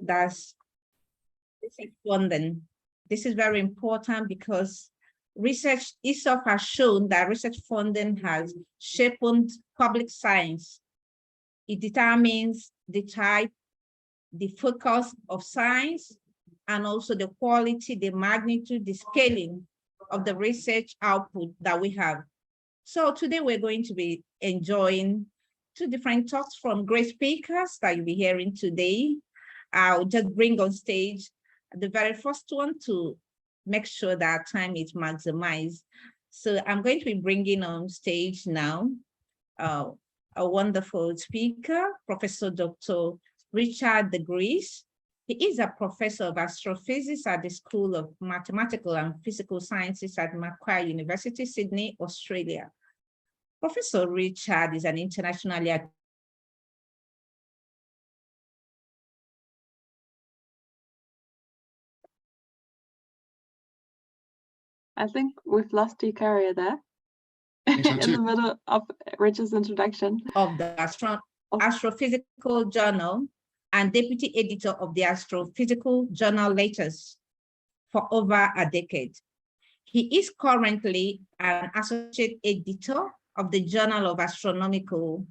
that's research funding. This is very important because research itself has shown that research funding has shaped public science. It determines the type, the focus of science, and also the quality, the magnitude, the scaling of the research output that we have. So today we're going to be enjoying two different talks from great speakers that you'll be hearing today. I'll just bring on stage the very first one to make sure that time is maximized. So I'm going to be bringing on stage now a wonderful speaker, Professor Dr. Richard Degrees. He is a professor of astrophysics at the School of Mathematical and Physical Sciences at Macquarie University, Sydney, Australia. Professor Richard is an internationally I think we've lost Eucharia there in the middle of Richard's introduction. Of the Astrophysical Journal and deputy editor of the Astrophysical Journal Letters for over a decade. He is currently an associate editor of the Journal of Astronomical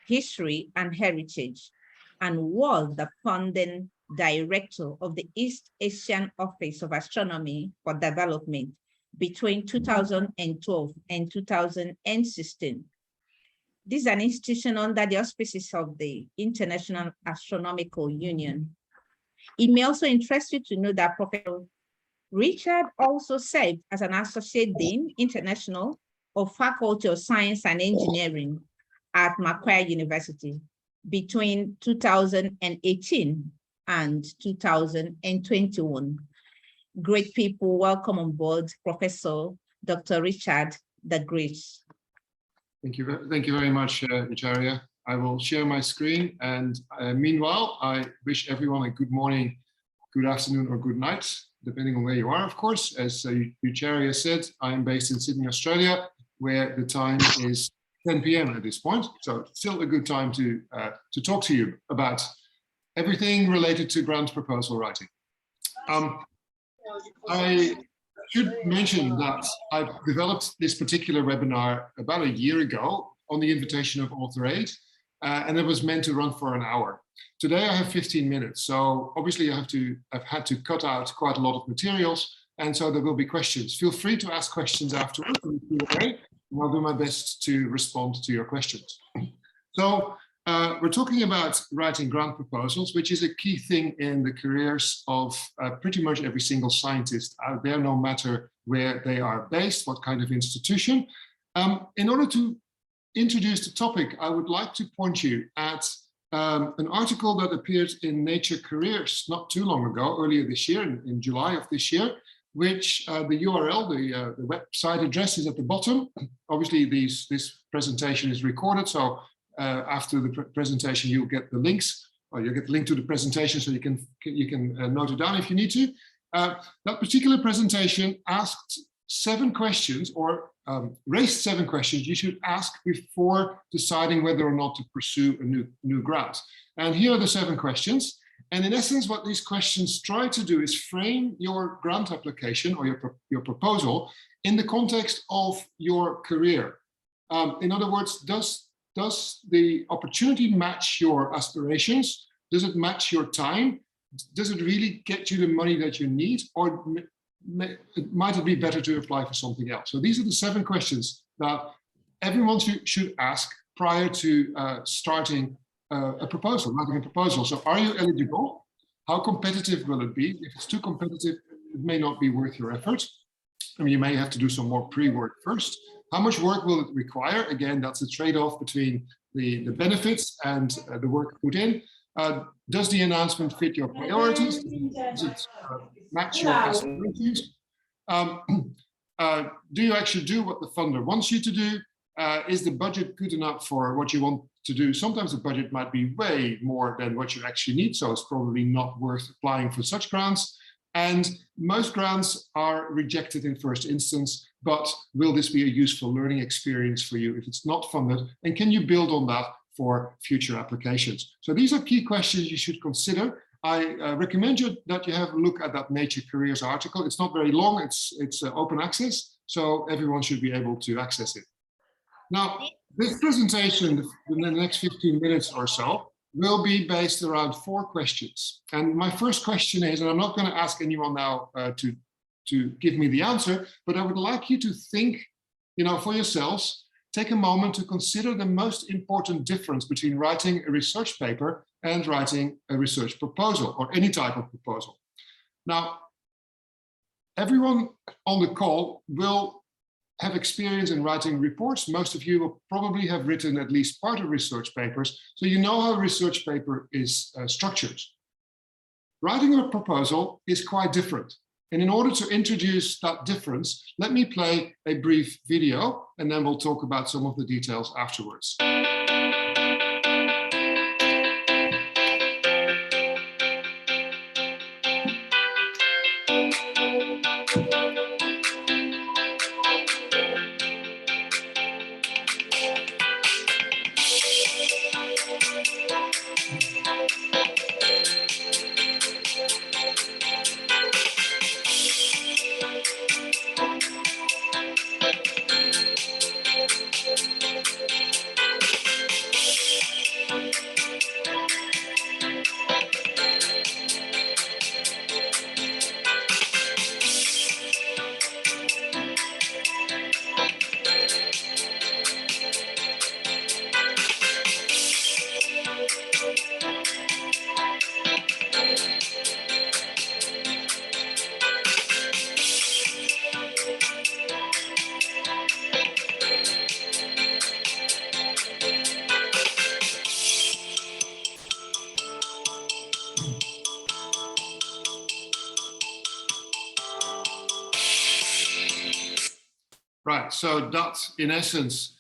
History and Heritage, and was the founding director of the East Asian Office of Astronomy for Development between 2012 and 2016. This is an institution under the auspices of the International Astronomical Union. It may also interest you to know that Professor Richard also served as an Associate Dean International of Faculty of Science and Engineering at Macquarie University between 2018 and 2021. Great people, welcome on board, Professor Dr. Richard Degrees. Thank you very much, Eucharia. I will share my screen, and meanwhile, I wish everyone a good morning, good afternoon, or good night, depending on where you are, of course. As Eucharia said, I am based in Sydney, Australia, where the time is 10 p.m. at this point, so still a good time to talk to you about everything related to grant proposal writing. I should mention that I developed this particular webinar about a year ago on the invitation of AuthorAID, and it was meant to run for an hour. Today I have 15 minutes, so obviously I've had to cut out quite a lot of materials, and so there will be questions. Feel free to ask questions afterwards in the Q&A, and I'll do my best to respond to your questions. So we're talking about writing grant proposals, which is a key thing in the careers of pretty much every single scientist out there, no matter where they are based, what kind of institution. In order to introduce the topic, I would like to point you at an article that appeared in Nature Careers not too long ago, earlier this year, in July of this year, which the URL, the website address is at the bottom. Obviously, this presentation is recorded, so after the presentation, you'll get the links, or you'll get the link to the presentation, so you can note it down if you need to. That particular presentation asked 7 questions, or raised 7 questions you should ask before deciding whether or not to pursue a new grant. And here are the 7 questions. And in essence, what these questions try to do is frame your grant application or your proposal in the context of your career. In other words, does the opportunity match your aspirations? Does it match your time? Does it really get you the money that you need? Or might it be better to apply for something else? So these are the 7 questions that everyone should ask prior to starting a proposal, writing a proposal. So are you eligible? How competitive will it be? If it's too competitive, it may not be worth your effort. I mean, you may have to do some more pre-work first. How much work will it require? Again, that's a trade-off between the benefits and the work put in. Does the announcement fit your priorities? Does it match your aspirations? Do you actually do what the funder wants you to do? Is the budget good enough for what you want to do? Sometimes the budget might be way more than what you actually need, so it's probably not worth applying for such grants. And most grants are rejected in first instance, but will this be a useful learning experience for you if it's not funded? And can you build on that for future applications? So these are key questions you should consider I recommend you that you have a look at that Nature Careers article. It's not very long, it's open access, so everyone should be able to access it. Now, this presentation in the next 15 minutes or so will be based around 4 questions. And my first question is, and I'm not going to ask anyone now to give me the answer, but I would like you to think, for yourselves, take a moment to consider the most important difference between writing a research paper and writing a research proposal or any type of proposal. Now, everyone on the call will have experience in writing reports. Most of you will probably have written at least part of research papers, so you know how a research paper is structured. Writing a proposal is quite different. And in order to introduce that difference, let me play a brief video, and then we'll talk about some of the details afterwards. Right, so that in essence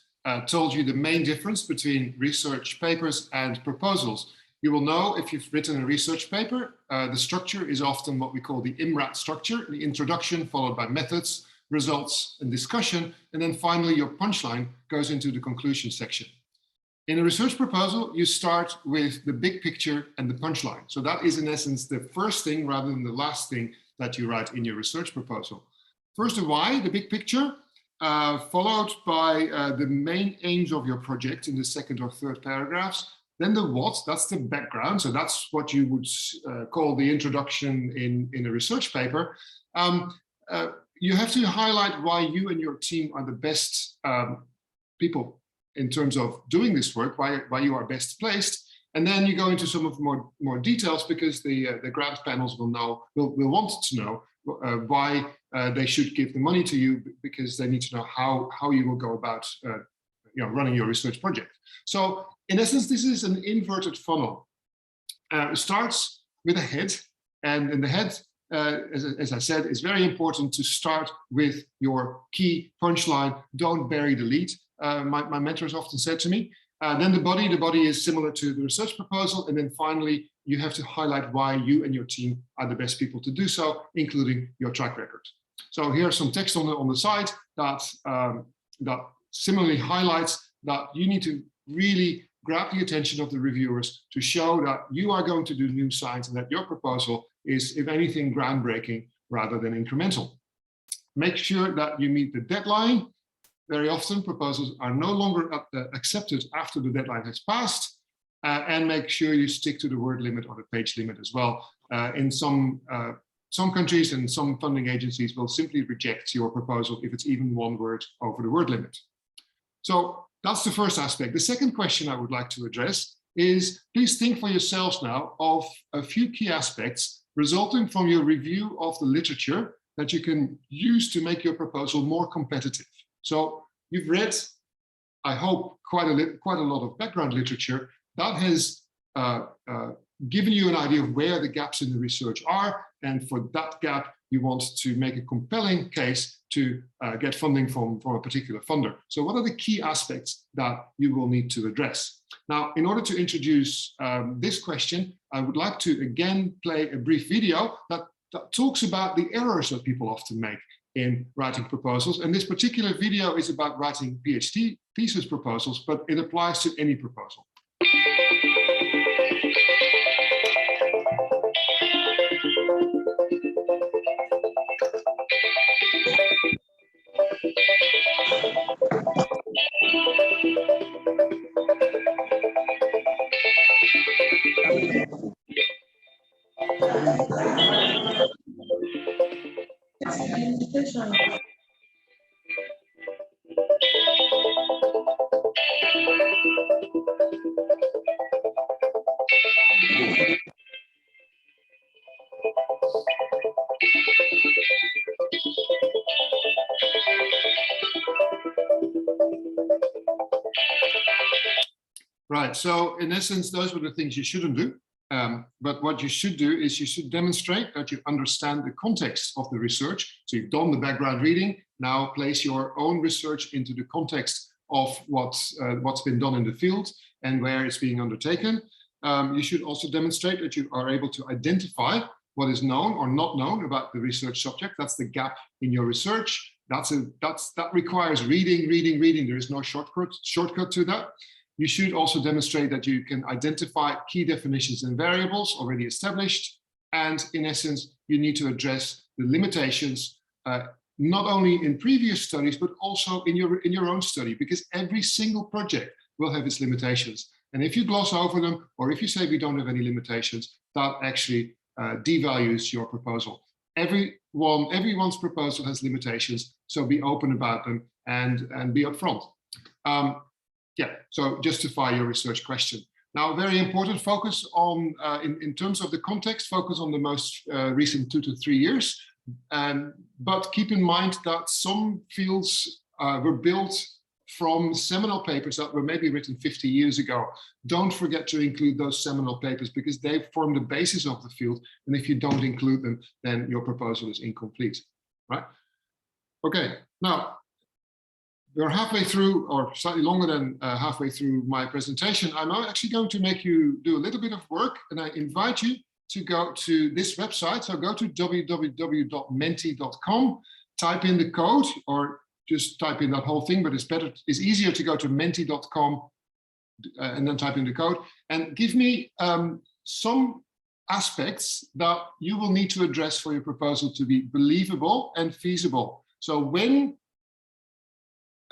told you the main difference between research papers and proposals. You will know if you've written a research paper, the structure is often what we call the IMRAT structure, the introduction followed by methods, results and discussion, and then finally your punchline goes into the conclusion section. In a research proposal, you start with the big picture and the punchline. So that is in essence the first thing rather than the last thing that you write in your research proposal. First the why, the big picture, followed by the main aims of your project in the second or third paragraphs. Then the what, that's the background. So that's what you would call the introduction in a research paper. You have to highlight why you and your team are the best people in terms of doing this work, why you are best placed. And then you go into some of more details because the grant panels will want to know why they should give the money to you, because they need to know how you will go about running your research project. So in essence, this is an inverted funnel. It starts with a head, and in the head, as I said, it's very important to start with your key punchline. Don't bury the lead. My mentors often said to me. Then the body is similar to the research proposal, and then finally you have to highlight why you and your team are the best people to do so, including your track record. So here's some text on the side that similarly highlights that you need to really grab the attention of the reviewers to show that you are going to do new science and that your proposal is, if anything, groundbreaking rather than incremental. Make sure that you meet the deadline. Very often proposals are no longer accepted after the deadline has passed, and make sure you stick to the word limit or the page limit as well. In some countries and some funding agencies will simply reject your proposal if it's even one word over the word limit. So that's the first aspect. The second question I would like to address is, please think for yourselves now of a few key aspects resulting from your review of the literature that you can use to make your proposal more competitive. So you've read, I hope, quite a lot of background literature that has given you an idea of where the gaps in the research are, and for that gap you want to make a compelling case to get funding from a particular funder. So what are the key aspects that you will need to address? Now, in order to introduce this question, I would like to again play a brief video that talks about the errors that people often make in writing proposals. And this particular video is about writing PhD thesis proposals, but it applies to any proposal. Right, so in essence, those were the things you shouldn't do. But what you should do is you should demonstrate that you understand the context of the research. So you've done the background reading, now place your own research into the context of what's been done in the field and where it's being undertaken. You should also demonstrate that you are able to identify what is known or not known about the research subject. That's the gap in your research. That requires reading. There is no shortcut to that. You should also demonstrate that you can identify key definitions and variables already established. And in essence, you need to address the limitations, not only in previous studies, but also in your own study, because every single project will have its limitations. And if you gloss over them, or if you say we don't have any limitations, that actually devalues your proposal. Everyone's proposal has limitations, so be open about them and be upfront. Yeah, so justify your research question. Now, very important, focus on, in terms of the context, focus on the most recent 2 to 3 years. But keep in mind that some fields were built from seminal papers that were maybe written 50 years ago. Don't forget to include those seminal papers because they form the basis of the field. And if you don't include them, then your proposal is incomplete, right? Okay, now, we're halfway through, or slightly longer than halfway through my presentation. I'm actually going to make you do a little bit of work, and I invite you to go to this website. So go to www.menti.com, type in the code, or just type in that whole thing, but it's easier to go to menti.com and then type in the code, and give me some aspects that you will need to address for your proposal to be believable and feasible. So when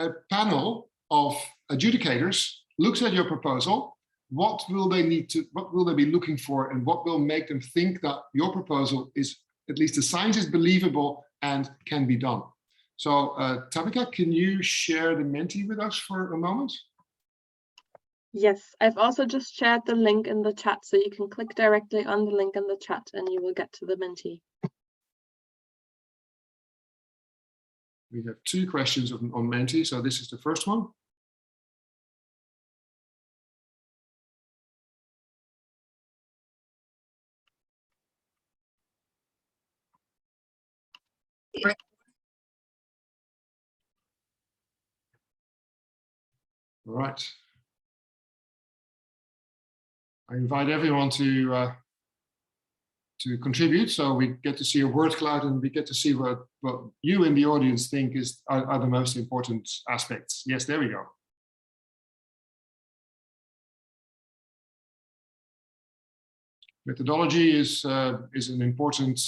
a panel of adjudicators looks at your proposal, what will they be looking for, and what will make them think that your proposal is, at least the science is believable and can be done. So Tabitha, can you share the Menti with us for a moment? Yes, I've also just shared the link in the chat, so you can click directly on the link in the chat and you will get to the Menti. We have 2 questions on Menti, so this is the first one. All right. I invite everyone to contribute, so we get to see a word cloud and we get to see what you in the audience think are the most important aspects. Yes, there we go. Methodology is an important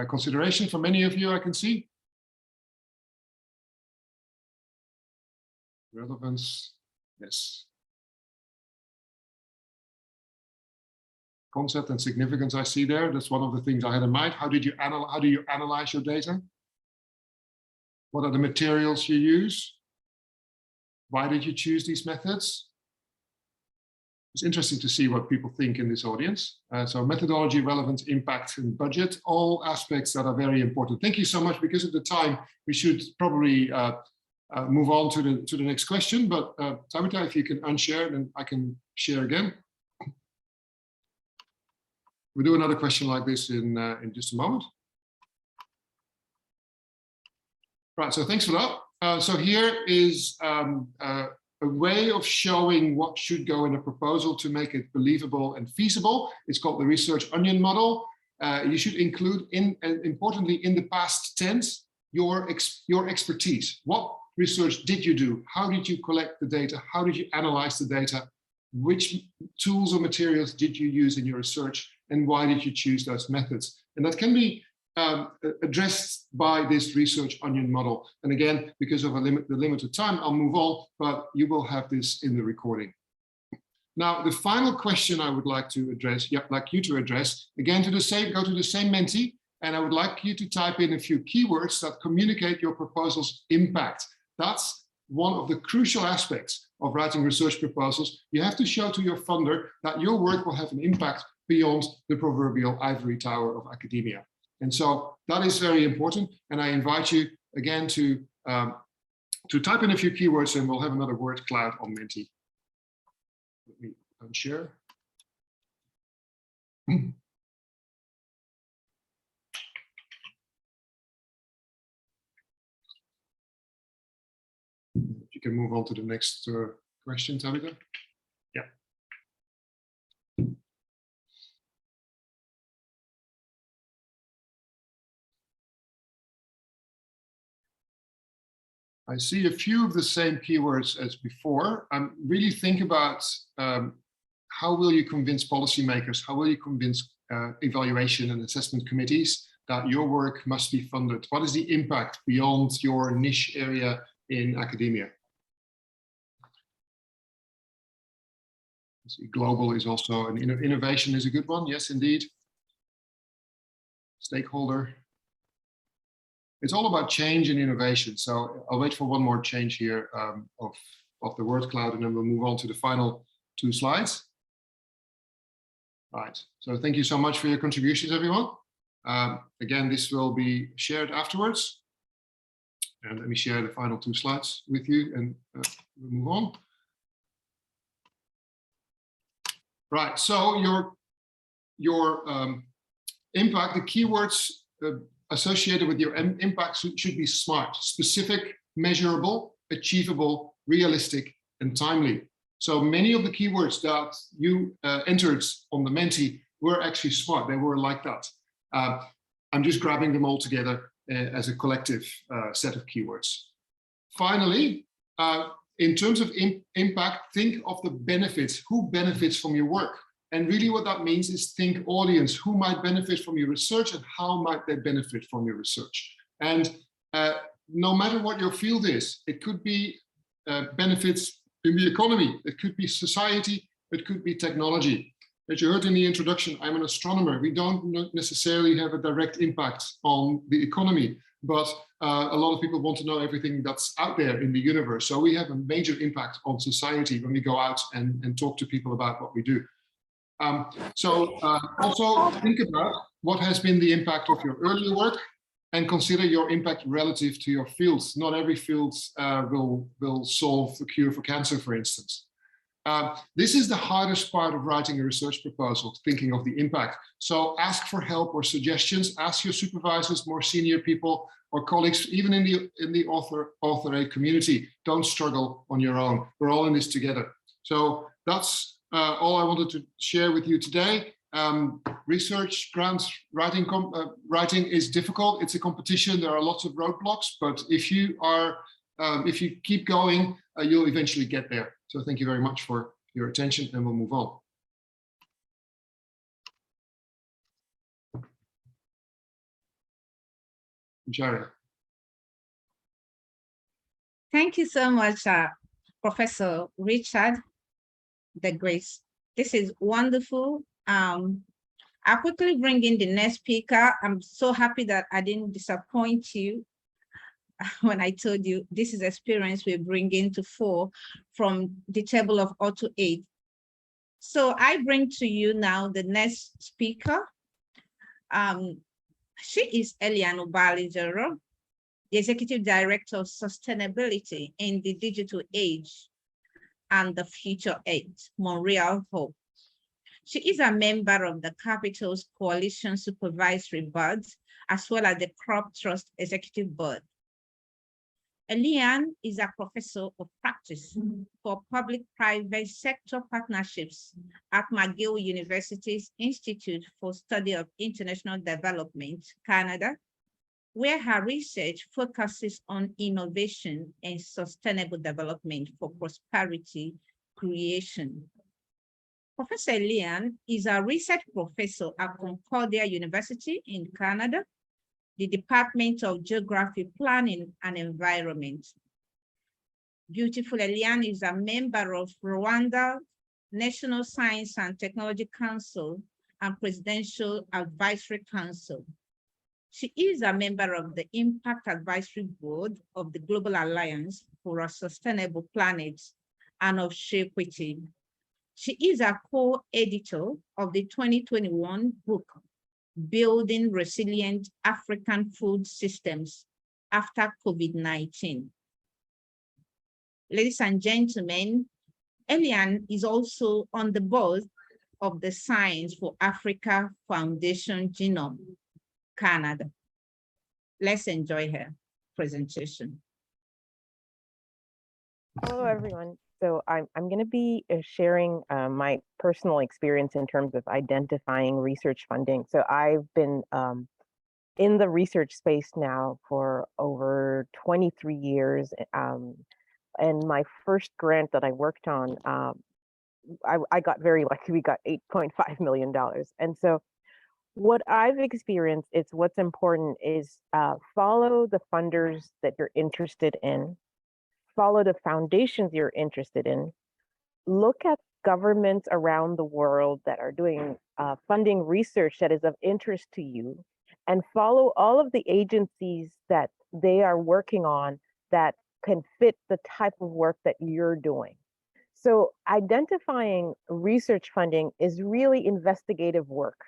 consideration for many of you, I can see. Relevance, yes. Concept and significance I see there. That's one of the things I had in mind. How do you analyze your data? What are the materials you use? Why did you choose these methods? It's interesting to see what people think in this audience. So methodology, relevance, impact, and budget, all aspects that are very important. Thank you so much. Because of the time, we should probably move on to the next question. But Tabitha, if you can unshare, then I can share again. We'll do another question like this in just a moment. Right, so thanks for that. So here is a way of showing what should go in a proposal to make it believable and feasible. It's called the research onion model. You should include, importantly, in the past tense, your expertise. What research did you do? How did you collect the data? How did you analyze the data? Which tools or materials did you use in your research? And why did you choose those methods? And that can be addressed by this research onion model. And again, because of the limited time, I'll move on, but you will have this in the recording. Now, the final question I would like to address, again, go to the same Menti, and I would like you to type in a few keywords that communicate your proposal's impact. That's one of the crucial aspects of writing research proposals. You have to show to your funder that your work will have an impact beyond the proverbial ivory tower of academia. And so that is very important. And I invite you again to type in a few keywords, and we'll have another word cloud on Menti. Let me unshare. You can move on to the next question, Tabitha. Yeah. I see a few of the same keywords as before. Really think about how will you convince policymakers, how will you convince evaluation and assessment committees that your work must be funded? What is the impact beyond your niche area in academia? See, global is also an innovation is a good one. Yes, indeed. Stakeholder. It's all about change and innovation. So I'll wait for one more change here of the word cloud, and then we'll move on to the final 2 slides. Right. So thank you so much for your contributions, everyone. Again, this will be shared afterwards. And let me share the final 2 slides with you, and we'll move on. Right, so your impact, the keywords associated with your impact should be SMART: specific, measurable, achievable, realistic, and timely. So many of the keywords that you entered on the Menti were actually SMART. They were like that. I'm just grabbing them all together as a collective set of keywords. Finally, in terms of impact, think of the benefits. Who benefits from your work? And really what that means is think audience. Who might benefit from your research, and how might they benefit from your research? And no matter what your field is, it could be benefits in the economy, it could be society, it could be technology. As you heard in the introduction, I'm an astronomer. We don't necessarily have a direct impact on the economy, but a lot of people want to know everything that's out there in the universe. So we have a major impact on society when we go out and talk to people about what we do. Also think about what has been the impact of your earlier work, and consider your impact relative to your fields. Not every field will solve the cure for cancer, for instance. This is the hardest part of writing a research proposal, thinking of the impact. So ask for help or suggestions, ask your supervisors, more senior people or colleagues, even in the AuthorAID community. Don't struggle on your own. We're all in this together. So that's all I wanted to share with you today. Research grants writing is difficult. It's a competition. There are lots of roadblocks, but if you keep going, you'll eventually get there. So thank you very much for your attention, and we'll move on. Eucharia. Thank you so much, Professor Richard de Grace. This is wonderful. I'll quickly bring in the next speaker. I'm so happy that I didn't disappoint you when I told you this is experience we bring into 4 from the table of AuthorAID. So I bring to you now the next speaker. She is Eliane Ubali-Jero, the Executive Director of Sustainability in the Digital Age and the Future Age, Montreal Hub. She is a member of the Capital's Coalition Supervisory Board, as well as the Crop Trust Executive Board. Eliane is a professor of practice for public-private sector partnerships at McGill University's Institute for Study of International Development, Canada, where her research focuses on innovation and sustainable development for prosperity creation. Professor Eliane is a research professor at Concordia University in Canada, the Department of Geography, Planning and Environment. Beautiful Eliane is a member of Rwanda National Science and Technology Council, and Presidential Advisory Council. She is a member of the Impact Advisory Board of the Global Alliance for a Sustainable Planet and of Equity. She is a co-editor of the 2021 book, Building Resilient African Food Systems After COVID-19. Ladies and gentlemen, Eliane is also on the board of the Science for Africa Foundation Genome, Canada. Let's enjoy her presentation. Hello, everyone. So I'm going to be sharing my personal experience in terms of identifying research funding. So I've been in the research space now for over 23 years. And my first grant that I worked on, I got very lucky. We got $8.5 million. And so what I've experienced is what's important is follow the funders that you're interested in, follow the foundations you're interested in, look at governments around the world that are doing funding research that is of interest to you, and follow all of the agencies that they are working on that can fit the type of work that you're doing. So identifying research funding is really investigative work.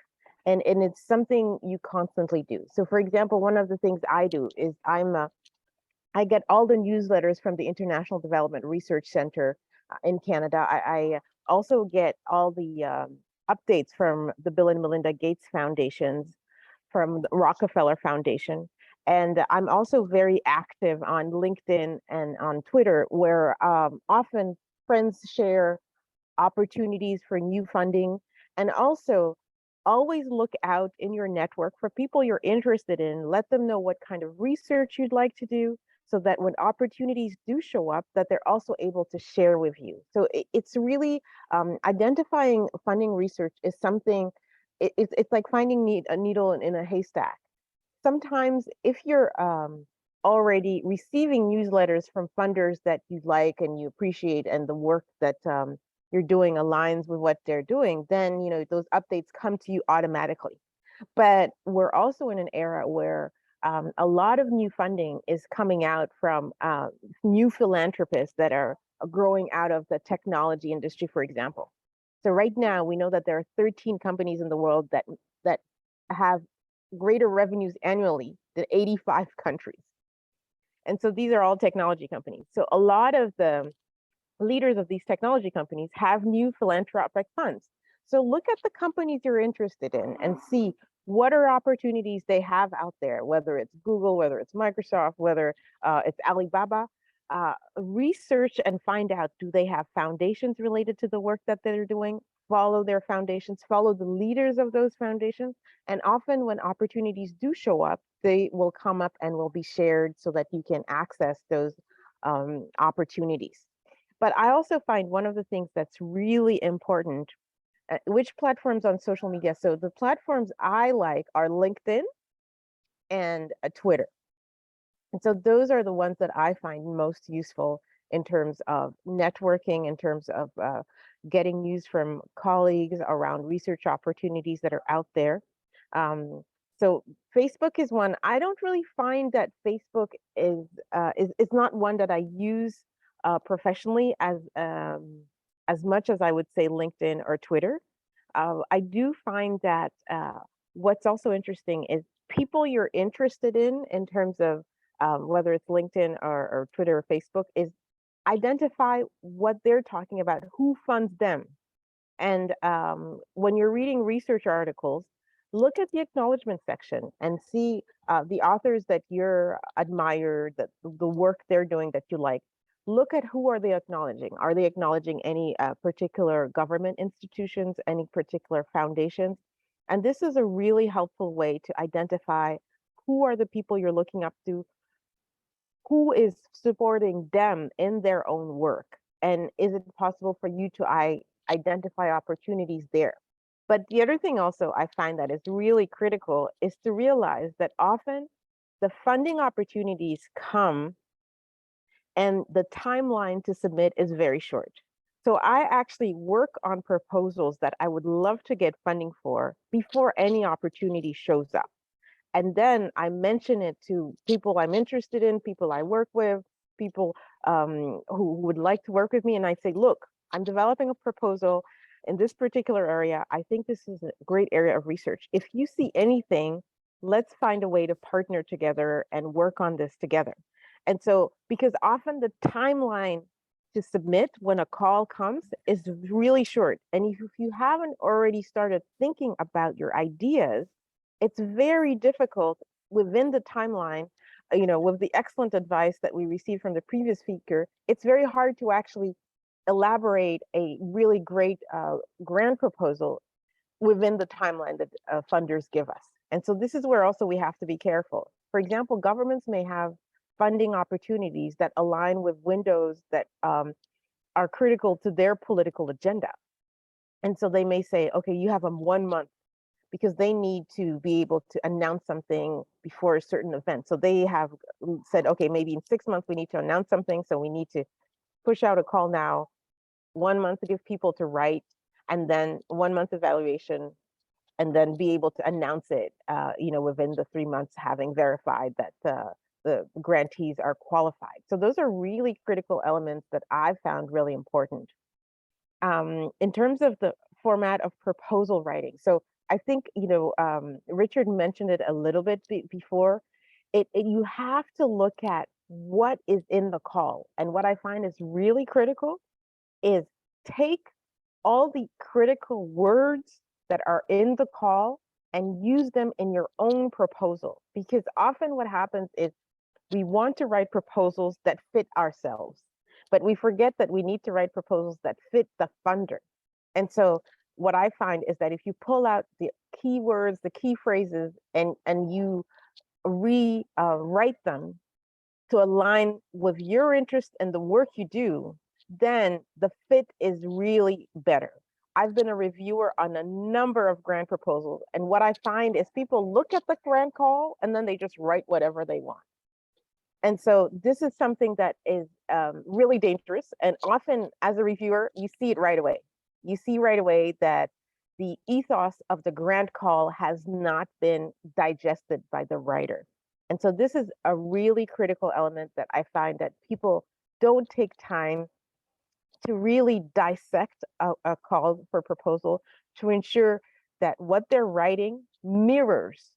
And it's something you constantly do. So for example, one of the things I do is I get all the newsletters from the International Development Research Center in Canada. I also get all the updates from the Bill and Melinda Gates Foundations, from the Rockefeller Foundation. And I'm also very active on LinkedIn and on Twitter, where often friends share opportunities for new funding. And also always look out in your network for people you're interested in. Let them know what kind of research you'd like to do, so that when opportunities do show up, that they're also able to share with you. So it's really identifying funding research is something, it's like finding a needle in a haystack. Sometimes if you're already receiving newsletters from funders that you like and you appreciate, and the work that you're doing aligns with what they're doing, then those updates come to you automatically. But we're also in an era where a lot of new funding is coming out from new philanthropists that are growing out of the technology industry, for example. So right now, we know that there are 13 companies in the world that have greater revenues annually than 85 countries. And so these are all technology companies. So a lot of the leaders of these technology companies have new philanthropic funds. So look at the companies you're interested in and see what are opportunities they have out there, whether it's Google, whether it's Microsoft, whether it's Alibaba. Research and find out, do they have foundations related to the work that they're doing? Follow their foundations, follow the leaders of those foundations. And often when opportunities do show up, they will come up and will be shared so that you can access those opportunities. But I also find one of the things that's really important, which platforms on social media. So the platforms I like are LinkedIn and Twitter. And so those are the ones that I find most useful in terms of networking, in terms of getting news from colleagues around research opportunities that are out there. So Facebook is one. I don't really find that Facebook is not one that I use professionally as much as I would say LinkedIn or Twitter. I do find that what's also interesting is people you're interested in terms of whether it's LinkedIn or Twitter or Facebook, is identify what they're talking about, who funds them. And when you're reading research articles, look at the acknowledgement section and see the authors that you're admire, that the work they're doing that you like. Look at who are they acknowledging. Are they acknowledging any particular government institutions, any particular foundations? And this is a really helpful way to identify who are the people you're looking up to, who is supporting them in their own work, and is it possible for you to identify opportunities there? But the other thing also I find that is really critical is to realize that often the funding opportunities come and the timeline to submit is very short. So I actually work on proposals that I would love to get funding for before any opportunity shows up. And then I mention it to people I'm interested in, people I work with, people who would like to work with me. And I say, look, I'm developing a proposal in this particular area. I think this is a great area of research. If you see anything, let's find a way to partner together and work on this together. And so, because often the timeline to submit when a call comes is really short. And if you haven't already started thinking about your ideas, it's very difficult within the timeline, with the excellent advice that we received from the previous speaker, it's very hard to actually elaborate a really great grant proposal within the timeline that funders give us. And so this is where also we have to be careful. For example, governments may have funding opportunities that align with windows that are critical to their political agenda. And so they may say, okay, you have 1 month, because they need to be able to announce something before a certain event. So they have said, okay, maybe in 6 months we need to announce something. So we need to push out a call now, 1 month to give people to write, and then 1 month evaluation, and then be able to announce it, within the 3 months, having verified that the grantees are qualified. So those are really critical elements that I've found really important. In terms of the format of proposal writing, so I think, Richard mentioned it a little bit before. You have to look at what is in the call. And what I find is really critical is take all the critical words that are in the call and use them in your own proposal. Because often what happens is we want to write proposals that fit ourselves, but we forget that we need to write proposals that fit the funder. And so what I find is that if you pull out the keywords, the key phrases, and you rewrite them to align with your interest and the work you do, then the fit is really better. I've been a reviewer on a number of grant proposals, and what I find is people look at the grant call and then they just write whatever they want. And so this is something that is really dangerous. And often as a reviewer, you see it right away. You see right away that the ethos of the grant call has not been digested by the writer. And so this is a really critical element that I find that people don't take time to really dissect a call for proposal to ensure that what they're writing mirrors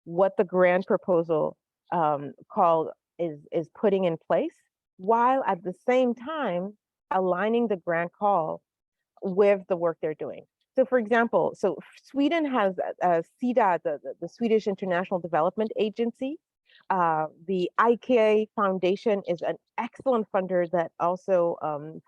what the grant proposal call is putting in place, while at the same time aligning the grant call with the work they're doing. So for example, Sweden has SIDA, the Swedish International Development Agency. The IKEA Foundation is an excellent funder that also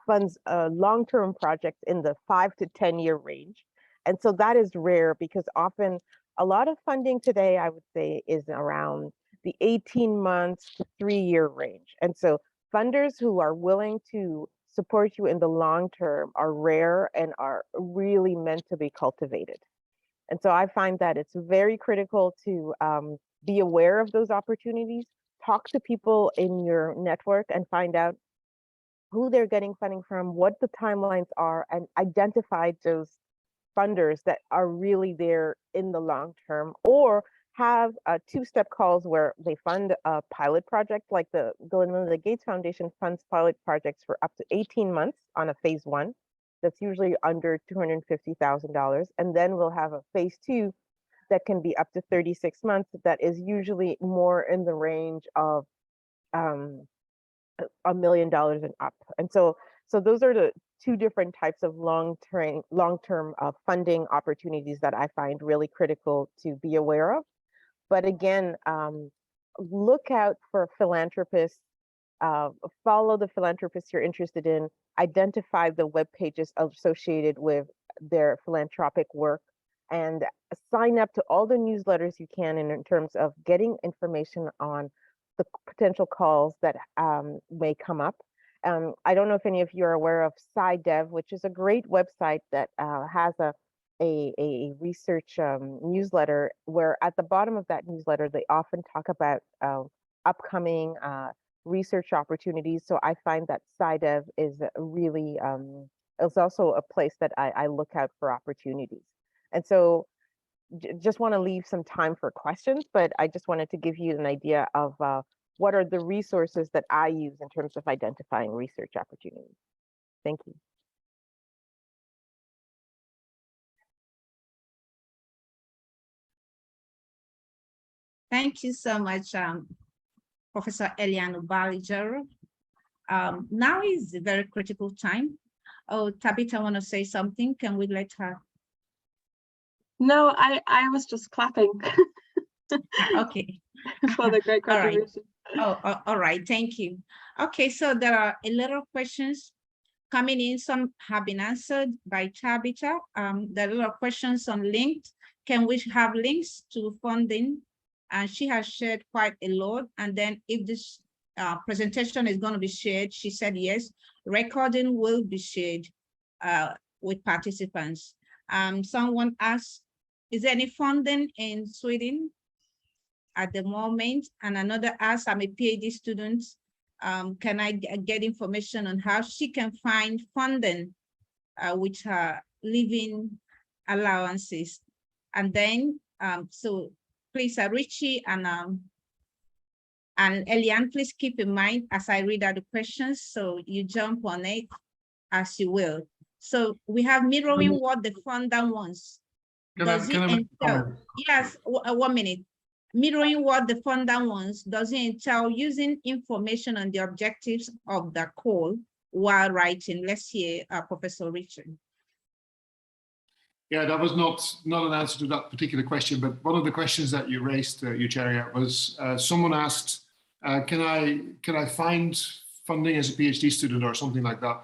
funds long-term projects in the 5 to 10 year range. And so that is rare, because often a lot of funding today, I would say, is around the 18 months to 3 year range. And so funders who are willing to support you in the long term are rare and are really meant to be cultivated. And so I find that it's very critical to be aware of those opportunities, talk to people in your network and find out who they're getting funding from, what the timelines are, and identify those funders that are really there in the long term, or have two-step calls where they fund a pilot project, like the Bill and Melinda Gates Foundation funds pilot projects for up to 18 months on a phase 1. That's usually under $250,000. And then we'll have a phase 2 that can be up to 36 months. That is usually more in the range of $1 million and up. And so those are the two different types of long-term funding opportunities that I find really critical to be aware of. But again, look out for philanthropists, follow the philanthropists you're interested in, identify the web pages associated with their philanthropic work, and sign up to all the newsletters you can in terms of getting information on the potential calls that may come up. I don't know if any of you are aware of SciDev, which is a great website that has a research newsletter, where at the bottom of that newsletter, they often talk about upcoming research opportunities. So I find that SciDev is really, it's also a place that I look out for opportunities. And so just want to leave some time for questions, but I just wanted to give you an idea of what are the resources that I use in terms of identifying research opportunities. Thank you. Thank you so much, Professor Eliane Ubali-Jero. Now is a very critical time. Oh, Tabitha, want to say something? Can we let her? No, I was just clapping. Okay. For the great contribution. All right, thank you. Okay, so there are a lot of questions coming in. Some have been answered by Tabitha. There are a lot of questions on linked. Can we have links to funding? And she has shared quite a lot. And then if this presentation is going to be shared, she said yes, recording will be shared with participants. Someone asked, is there any funding in Sweden at the moment? And another asked, I'm a PhD student. Can I get information on how she can find funding with her living allowances? And then, so please, Richie and Eliane, please keep in mind as I read out the questions, so you jump on it as you will. So we have mirroring what the funder wants. Does it entail? Yes, 1 minute. Mirroring what the funder wants, does it entail using information on the objectives of the call while writing? Let's hear Professor Richard. Yeah, that was not an answer to that particular question, but one of the questions that you raised, Eucharia, was someone asked, can I find funding as a PhD student or something like that?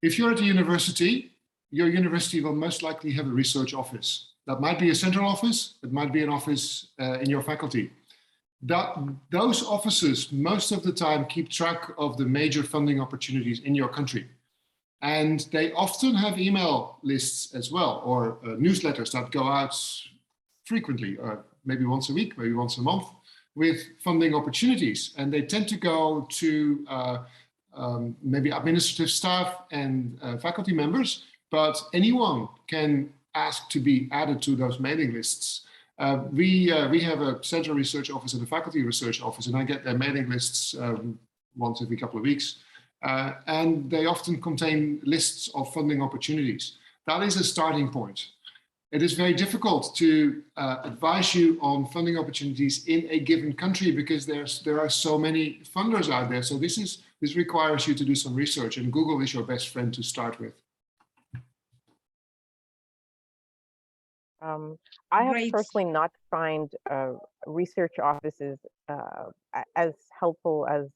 If you're at a university, your university will most likely have a research office. That might be a central office, it might be an office in your faculty. Those offices, most of the time, keep track of the major funding opportunities in your country. And they often have email lists as well, or newsletters that go out frequently, maybe once a week, maybe once a month, with funding opportunities. And they tend to go to maybe administrative staff and faculty members, but anyone can ask to be added to those mailing lists. We have a central research office and a faculty research office, and I get their mailing lists once every couple of weeks. And they often contain lists of funding opportunities. That is a starting point. It is very difficult to advise you on funding opportunities in a given country because there are so many funders out there. So this requires you to do some research, and Google is your best friend to start with. I have personally not find research offices as helpful as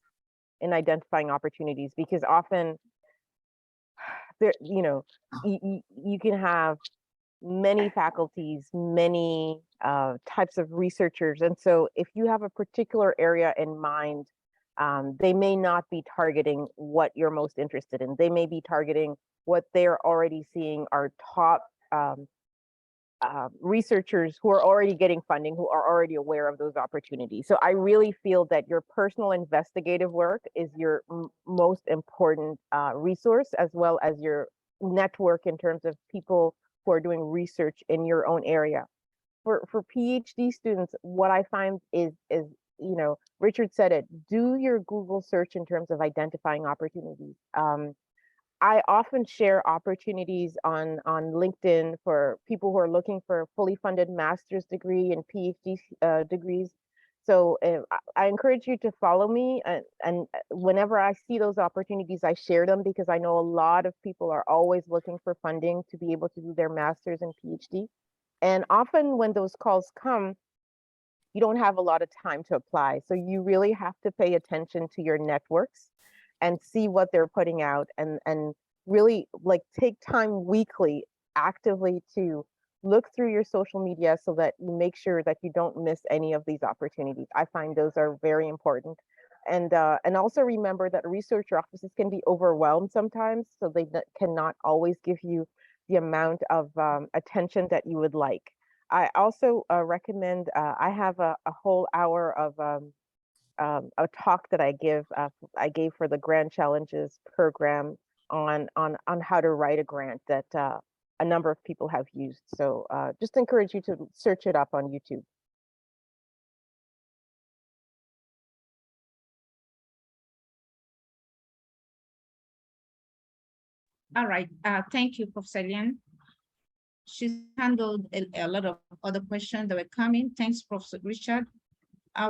in identifying opportunities, because often there, you can have many faculties, many types of researchers. And so if you have a particular area in mind, they may not be targeting what you're most interested in. They may be targeting what they're already seeing are top researchers who are already getting funding, who are already aware of those opportunities. So I really feel that your personal investigative work is your most important resource, as well as your network in terms of people who are doing research in your own area. For PhD students, what I find is Richard said it, do your Google search in terms of identifying opportunities. I often share opportunities on LinkedIn for people who are looking for a fully funded master's degree and PhD degrees. So I encourage you to follow me, and whenever I see those opportunities, I share them, because I know a lot of people are always looking for funding to be able to do their master's and PhD. And often when those calls come, you don't have a lot of time to apply. So you really have to pay attention to your networks and see what they're putting out, and really take time weekly actively to look through your social media so that you make sure that you don't miss any of these opportunities. I find those are very important. And also remember that research offices can be overwhelmed sometimes, so they cannot always give you the amount of attention that you would like. I also recommend, I have a whole hour of a talk that I gave for the Grand Challenges program on how to write a grant that a number of people have used. So just encourage you to search it up on YouTube. All right, thank you, Professor Lian. She's handled a lot of other questions that were coming. Thanks, Professor Richard.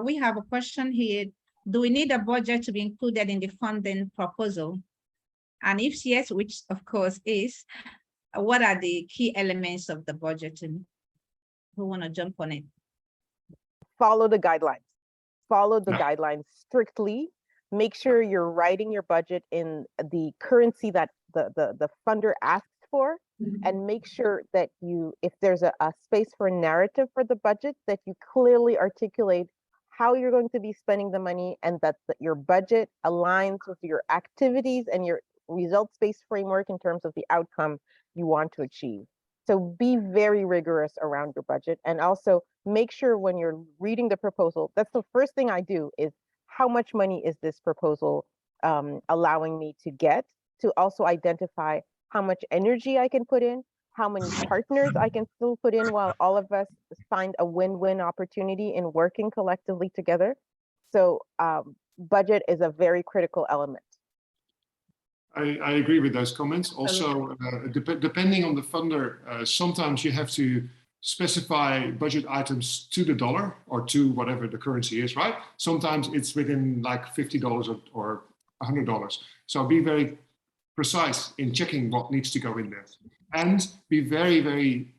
We have a question here. Do we need a budget to be included in the funding proposal? And if yes, which of course is, what are the key elements of the budgeting? Who want to jump on it? Follow the guidelines. Follow the guidelines strictly. Make sure you're writing your budget in the currency that the funder asks for, and make sure that if there's a space for narrative for the budget, that you clearly articulate how you're going to be spending the money, and that your budget aligns with your activities and your results-based framework in terms of the outcome you want to achieve. So be very rigorous around your budget, and also make sure when you're reading the proposal, that's the first thing I do, is how much money is this proposal allowing me to get, to also identify how much energy I can put in, how many partners I can still put in while all of us find a win-win opportunity in working collectively together. So budget is a very critical element. I agree with those comments. Also, depending on the funder, sometimes you have to specify budget items to the dollar or to whatever the currency is, right? Sometimes it's within like $50 or $100. So be very precise in checking what needs to go in there, and be very, very,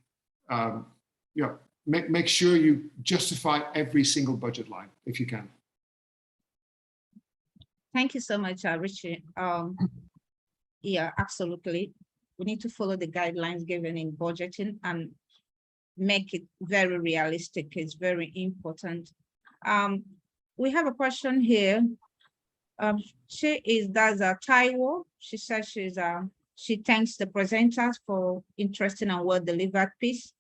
make sure you justify every single budget line if you can. Thank you so much, Richie. Yeah, absolutely. We need to follow the guidelines given in budgeting and make it very realistic. It's very important. We have a question here. That's Taiwo. She says she thanks the presenters for interesting and well-delivered piece.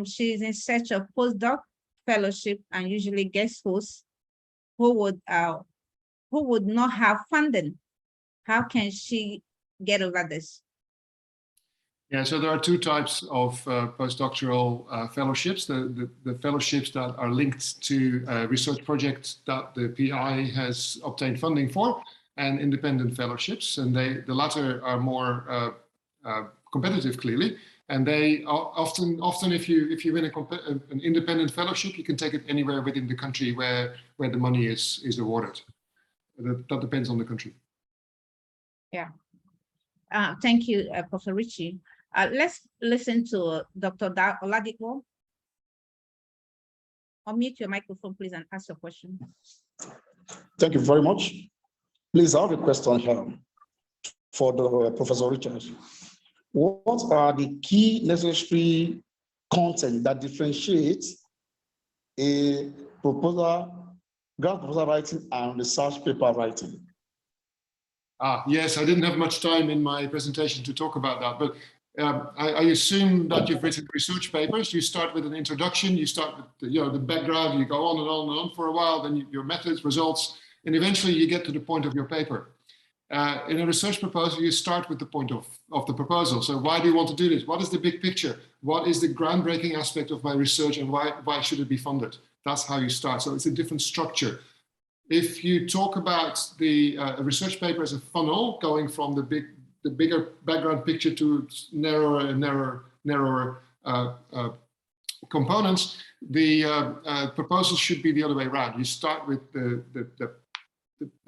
She's in search of postdoc fellowship and usually guest hosts who would not have funding. How can she get over this? Yeah, so there are two types of postdoctoral fellowships. The fellowships that are linked to research projects that the PI has obtained funding for, and independent fellowships. And the latter are more competitive, clearly. And they are often if you win an independent fellowship, you can take it anywhere within the country where the money is awarded. That depends on the country. Yeah. Thank you, Professor Richie. Let's listen to Dr. Oladipo. Unmute your microphone, please, and ask your question. Thank you very much. Please, I have a question here for the Professor Richard. What are the key necessary content that differentiates a proposal, grant proposal writing and research paper writing? Yes, I didn't have much time in my presentation to talk about that, but I assume that you've written research papers. You start with an introduction, you start with the background, you go on and on and on for a while, then your methods, results, and eventually you get to the point of your paper. In a research proposal, you start with the point of the proposal. So why do you want to do this? What is the big picture? What is the groundbreaking aspect of my research, and why should it be funded? That's how you start. So it's a different structure. If you talk about the research paper as a funnel, going from the bigger background picture to narrower and narrower components, the proposal should be the other way around. You start with the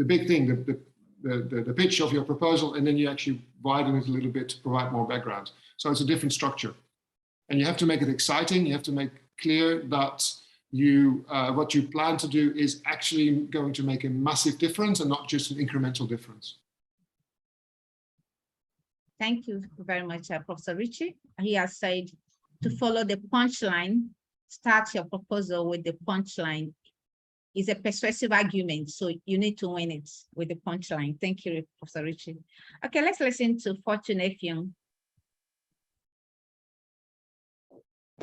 big thing, the pitch of your proposal, and then you actually widen it a little bit to provide more background. So it's a different structure, and you have to make it exciting. You have to make clear that what you plan to do is actually going to make a massive difference and not just an incremental difference. Thank you very much, Professor Richie. He has said to follow the punchline, start your proposal with the punchline. It's a persuasive argument, so you need to win it with the punchline. Thank you, Professor Richie. Okay, let's listen to Fortune Effiong.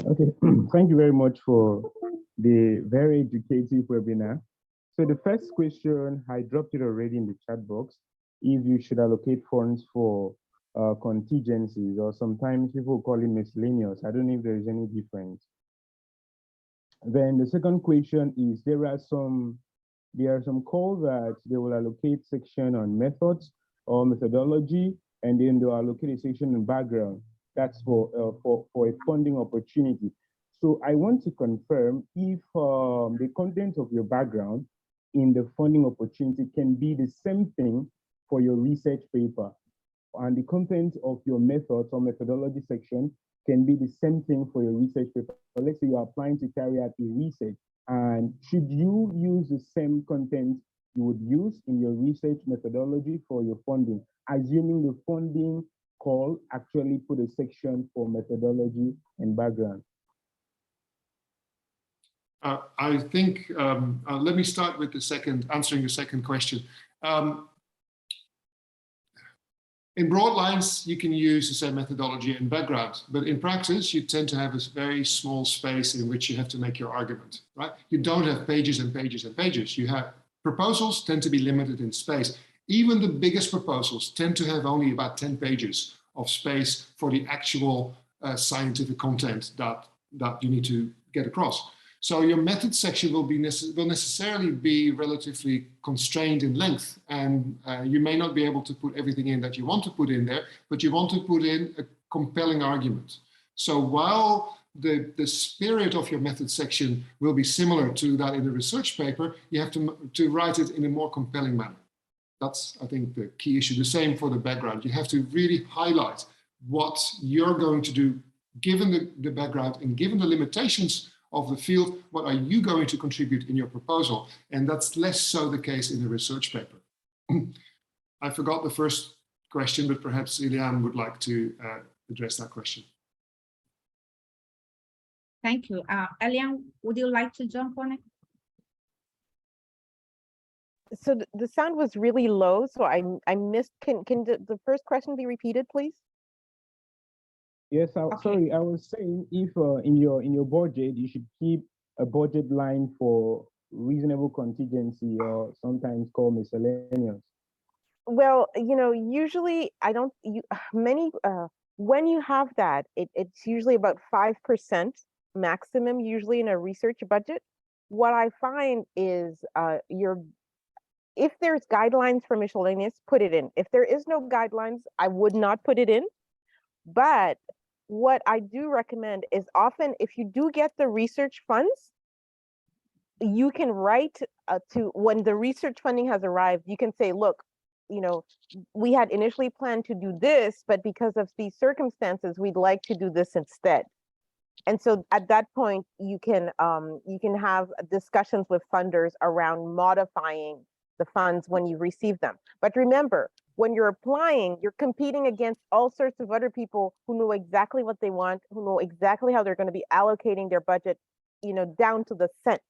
Okay, thank you very much for the very educative webinar. So the first question, I dropped it already in the chat box, if you should allocate funds for contingencies, or sometimes people call it miscellaneous. I don't know if there is any difference. Then the second question is, there are some calls that they will allocate section on methods or methodology, and then they'll allocate a section in background. That's for a funding opportunity. So I want to confirm if the content of your background in the funding opportunity can be the same thing for your research paper, and the content of your methods or methodology section can be the same thing for your research paper. So let's say you're applying to carry out a research, and should you use the same content you would use in your research methodology for your funding, assuming the funding call actually put a section for methodology and background? I think, let me start with answering the second question. In broad lines, you can use the same methodology and background, but in practice, you tend to have a very small space in which you have to make your argument, right? You don't have pages and pages and pages. You have proposals tend to be limited in space. Even the biggest proposals tend to have only about 10 pages of space for the actual scientific content that you need to get across. So your method section will necessarily be relatively constrained in length, and you may not be able to put everything in that you want to put in there, but you want to put in a compelling argument. So while the spirit of your method section will be similar to that in the research paper, you have to write it in a more compelling manner. That's, I think, the key issue. The same for the background. You have to really highlight what you're going to do, given the background and given the limitations of the field. What are you going to contribute in your proposal? And that's less so the case in the research paper. I forgot the first question, but perhaps Ilian would like to address that question. Thank you. Elian, would you like to jump on it? So the sound was really low, so I missed. Can the first question be repeated, please? Yes, Okay. Sorry, I was saying if in your budget, you should keep a budget line for reasonable contingency, or sometimes called miscellaneous. Well, usually I don't, when you have that, it's usually about 5% maximum, usually in a research budget. What I find is if there's guidelines for miscellaneous, put it in. If there is no guidelines, I would not put it in. But what I do recommend is often if you do get the research funds, you can write to when the research funding has arrived, you can say, look, we had initially planned to do this, but because of these circumstances, we'd like to do this instead. And so at that point, you can have discussions with funders around modifying the funds when you receive them. But remember, when you're applying, you're competing against all sorts of other people who know exactly what they want, who know exactly how they're going to be allocating their budget, down to the cent.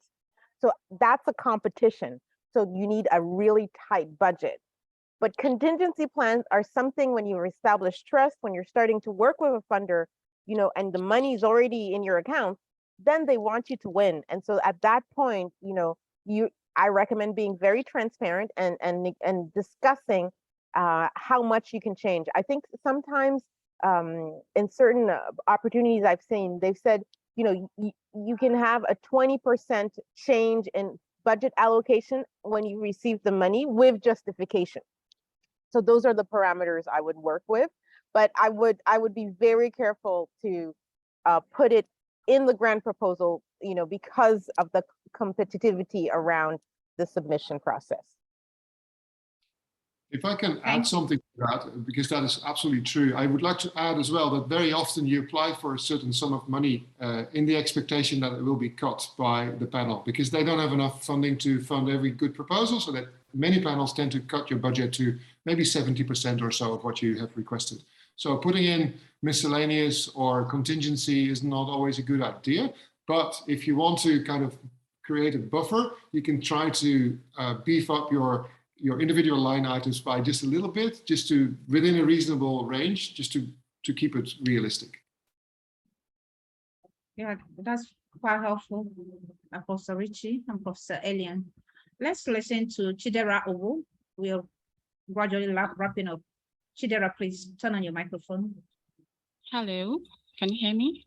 So that's a competition. So you need a really tight budget. But contingency plans are something when you establish trust, when you're starting to work with a funder, and the money's already in your account, then they want you to win. And so at that point, I recommend being very transparent and discussing how much you can change. I think sometimes in certain opportunities I've seen, they've said, you can have a 20% change in budget allocation when you receive the money with justification. So those are the parameters I would work with, but I would be very careful to put it in the grant proposal, because of the competitivity around the submission process. If I can add something to that, because that is absolutely true, I would like to add as well that very often you apply for a certain sum of money in the expectation that it will be cut by the panel, because they don't have enough funding to fund every good proposal, so that many panels tend to cut your budget to maybe 70% or so of what you have requested. So putting in miscellaneous or contingency is not always a good idea, but if you want to kind of create a buffer, you can try to beef up your individual line items by just a little bit, just to within a reasonable range, just to keep it realistic. Yeah, that's quite helpful, Professor Ritchie and Professor Elian. Let's listen to Chidera Owo. We're gradually wrapping up. Chidera, please turn on your microphone. Hello, can you hear me?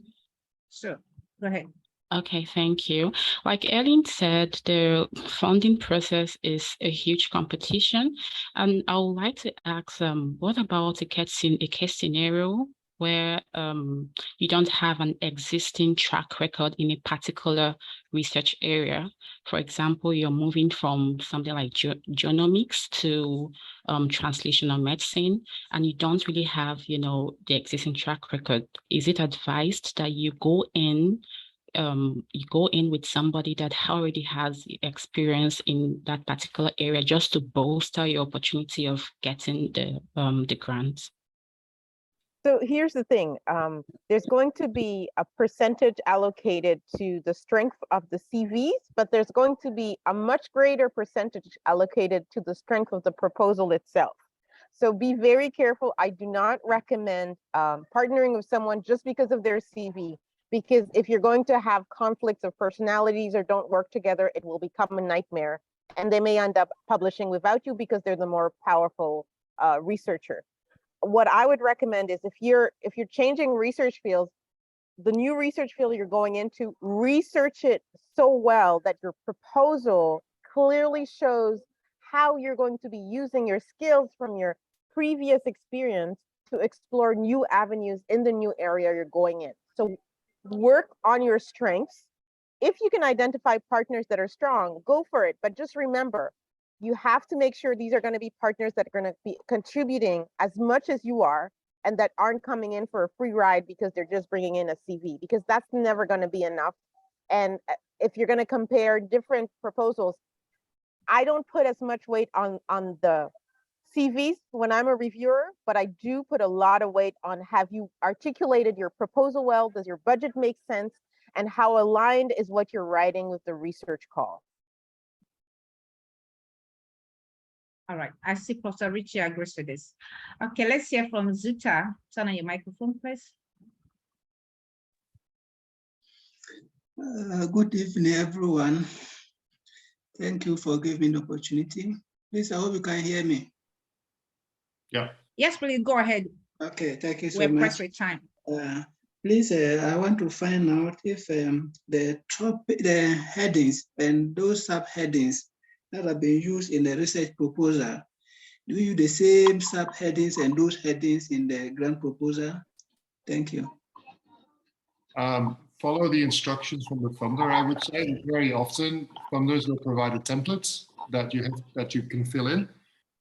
Sure, go ahead. Okay, thank you. Like Ellen said, the funding process is a huge competition. And I would like to ask, what about a case scenario where you don't have an existing track record in a particular research area? For example, you're moving from something like genomics to translational medicine, and you don't really have, the existing track record. Is it advised that you go in with somebody that already has experience in that particular area, just to bolster your opportunity of getting the grant? So here's the thing, there's going to be a percentage allocated to the strength of the CVs, but there's going to be a much greater percentage allocated to the strength of the proposal itself. So be very careful. I do not recommend partnering with someone just because of their CV, because if you're going to have conflicts of personalities or don't work together, it will become a nightmare. And they may end up publishing without you because they're the more powerful researcher. What I would recommend is if you're changing research fields, the new research field you're going into, research it so well that your proposal clearly shows how you're going to be using your skills from your previous experience to explore new avenues in the new area you're going in. So work on your strengths. If you can identify partners that are strong, go for it. But just remember, you have to make sure these are going to be partners that are going to be contributing as much as you are, and that aren't coming in for a free ride because they're just bringing in a CV, because that's never going to be enough. And if you're going to compare different proposals, I don't put as much weight on the CVs when I'm a reviewer, but I do put a lot of weight on, have you articulated your proposal well? Does your budget make sense? And how aligned is what you're writing with the research call? All right, I see Professor Richie agrees with this. Okay, let's hear from Zuta. Turn on your microphone, please. Good evening, everyone. Thank you for giving me the opportunity. Please, I hope you can hear me. Yeah. Yes, please go ahead. Okay, thank you so We're much. pressed with time. Please, I want to find out if the headings and those subheadings that have been used in the research proposal, do you use the same subheadings and those headings in the grant proposal? Thank you. Follow the instructions from the funder, I would say. Very often, funders will provide a template that you can fill in,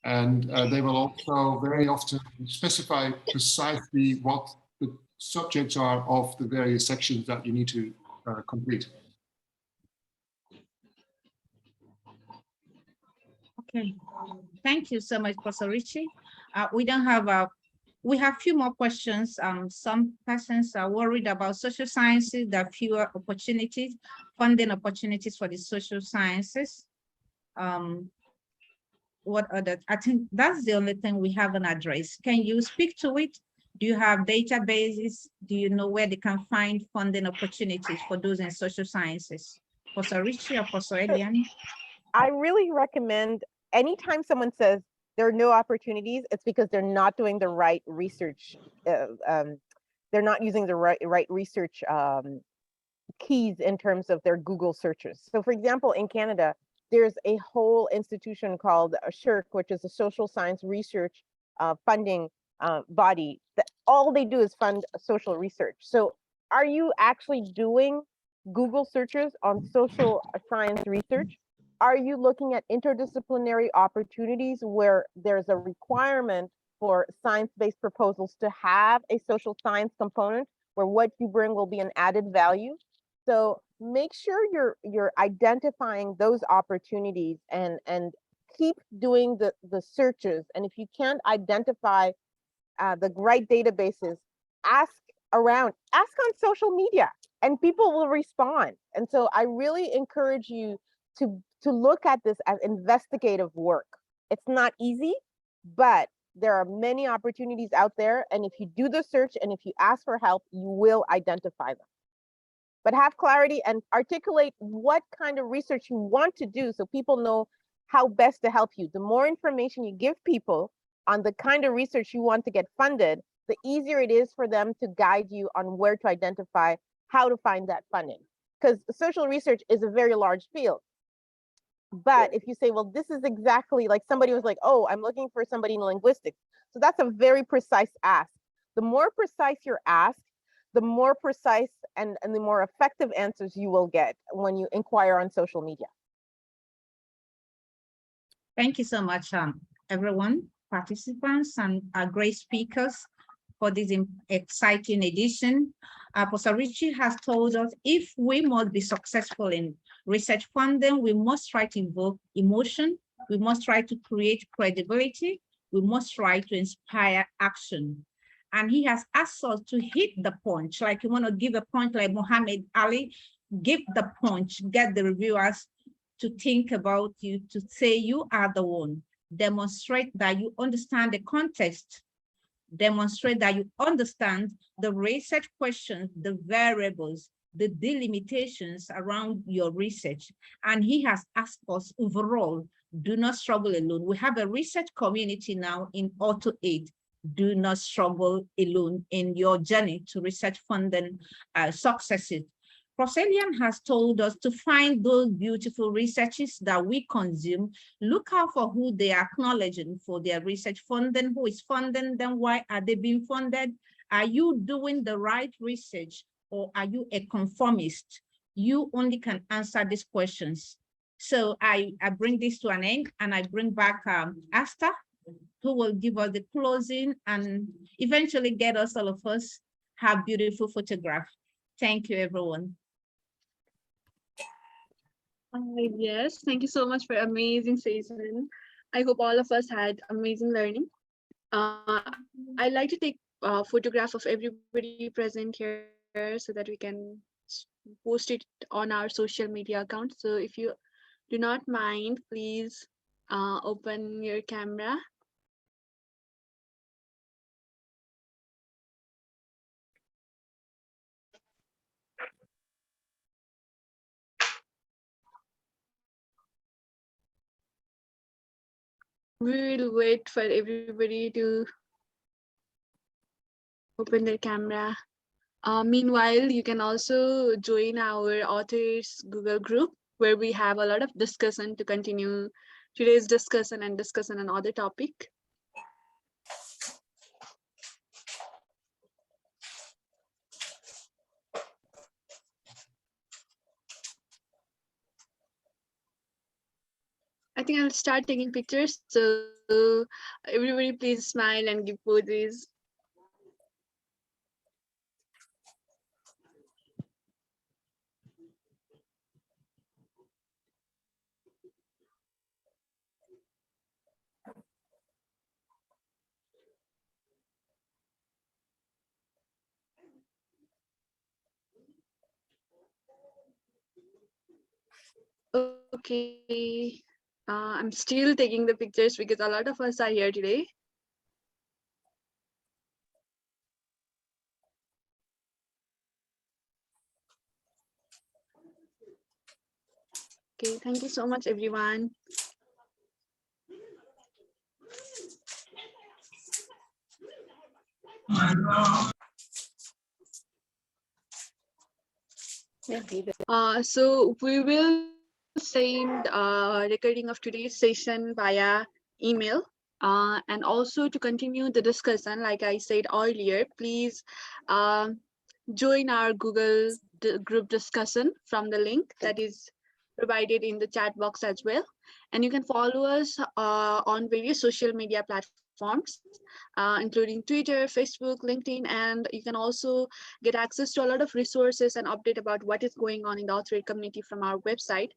and they will also very often specify precisely what the subjects are of the various sections that you need to complete. Okay, thank you so much, Professor Richie. We have few more questions. Some persons are worried about social sciences, there are fewer opportunities, funding opportunities for the social sciences. What other? I think that's the only thing we haven't addressed. Can you speak to it? Do you have databases? Do you know where they can find funding opportunities for those in social sciences? Professor Richie or Professor Eliani? I really recommend, anytime someone says there are no opportunities, it's because they're not doing the right research. They're not using the right research keys in terms of their Google searches. So for example, in Canada, there's a whole institution called SSHRC, which is a social science research funding body, that all they do is fund social research. So are you actually doing Google searches on social science research? Are you looking at interdisciplinary opportunities where there's a requirement for science-based proposals to have a social science component where what you bring will be an added value? So make sure you're identifying those opportunities and keep doing the searches. And if you can't identify the right databases, ask around, ask on social media, and people will respond. And so I really encourage you to look at this as investigative work. It's not easy, but there are many opportunities out there. And if you do the search and if you ask for help, you will identify them. but have clarity and articulate what kind of research you want to do so people know how best to help you. The more information you give people on the kind of research you want to get funded, the easier it is for them to guide you on where to identify how to find that funding. Because social research is a very large field. But if you say, well, this is exactly like somebody was like, oh, I'm looking for somebody in linguistics. So that's a very precise ask. The more precise your ask, the more precise and the more effective answers you will get when you inquire on social media. Thank you so much, everyone, participants and our great speakers for this exciting edition. Professor Oluchi has told us if we must be successful in research funding, we must try to invoke emotion, we must try to create credibility, we must try to inspire action. And he has asked us to hit the punch, like you want to give a punch like Muhammad Ali, give the punch, get the reviewers to think about you, to say you are the one, demonstrate that you understand the context, demonstrate that you understand the research questions, the variables, the delimitations around your research. And he has asked us overall, do not struggle alone. We have a research community now in AuthorAID. Do not struggle alone in your journey to research funding successes. Professor Elian has told us to find those beautiful researches that we consume, look out for who they are acknowledging for their research funding, who is funding them, why are they being funded? Are you doing the right research or are you a conformist? You only can answer these questions. So I bring this to an end and I bring back Asta, who will give us the closing and eventually get us, all of us, have beautiful photograph. Thank you, everyone. Yes, thank you so much for amazing session. I hope all of us had amazing learning. I'd like to take a photograph of everybody present here so that we can post it on our social media account. So if you do not mind, please open your camera. We will wait for everybody to open their camera. Meanwhile, you can also join our authors Google group where we have a lot of discussion to continue today's discussion and discuss on another topic. I think I'll start taking pictures. So everybody please smile and give poses. Okay. I'm still taking the pictures because a lot of us are here today. Okay, thank you so much, everyone. So we will send recording of today's session via email. And also to continue the discussion, like I said earlier, please join our Google group discussion from the link that is provided in the chat box as well. And you can follow us on various social media platforms, including Twitter, Facebook, LinkedIn, and you can also get access to a lot of resources and update about what is going on in the AuthorAID community from our website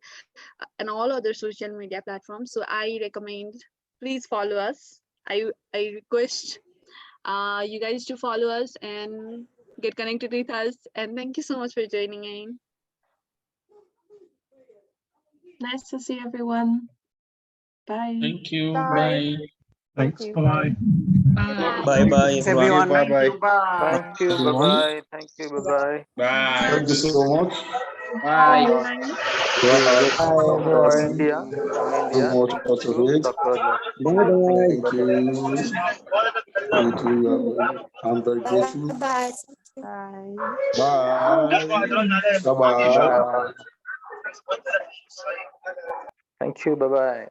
and all other social media platforms. So I recommend, please follow us. I request you guys to follow us and get connected with us. And thank you so much for joining in. Nice to see everyone. Bye. Thank you. Bye. Bye. Thank Thanks. you. Bye-bye. Bye bye, everyone. Bye bye. Thank you. Bye Everyone, bye. Thank you. Bye bye. Bye. thank you so much. Bye. Bye. From India. From So India. much Thank out of you, it. Dr. Oluchi. Thank Bye bye. you. Thank you. I'm very grateful. Bye. Bye. Bye-bye. Bye. Thank you. Bye bye.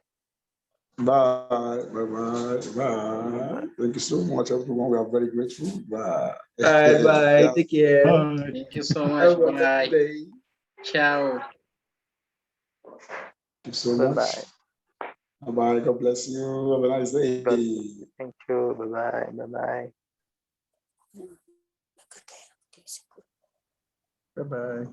Bye. Bye-bye. Bye. Thank you so much, everyone. We are very grateful. Bye. Bye bye. Yeah. Take care. Bye. Thank you so Have much. a Bye. good day. Ciao. Thank you so Bye much. bye. Bye-bye. God bless you. Have a nice day. Thank you. Bye bye. Bye bye. Bye-bye.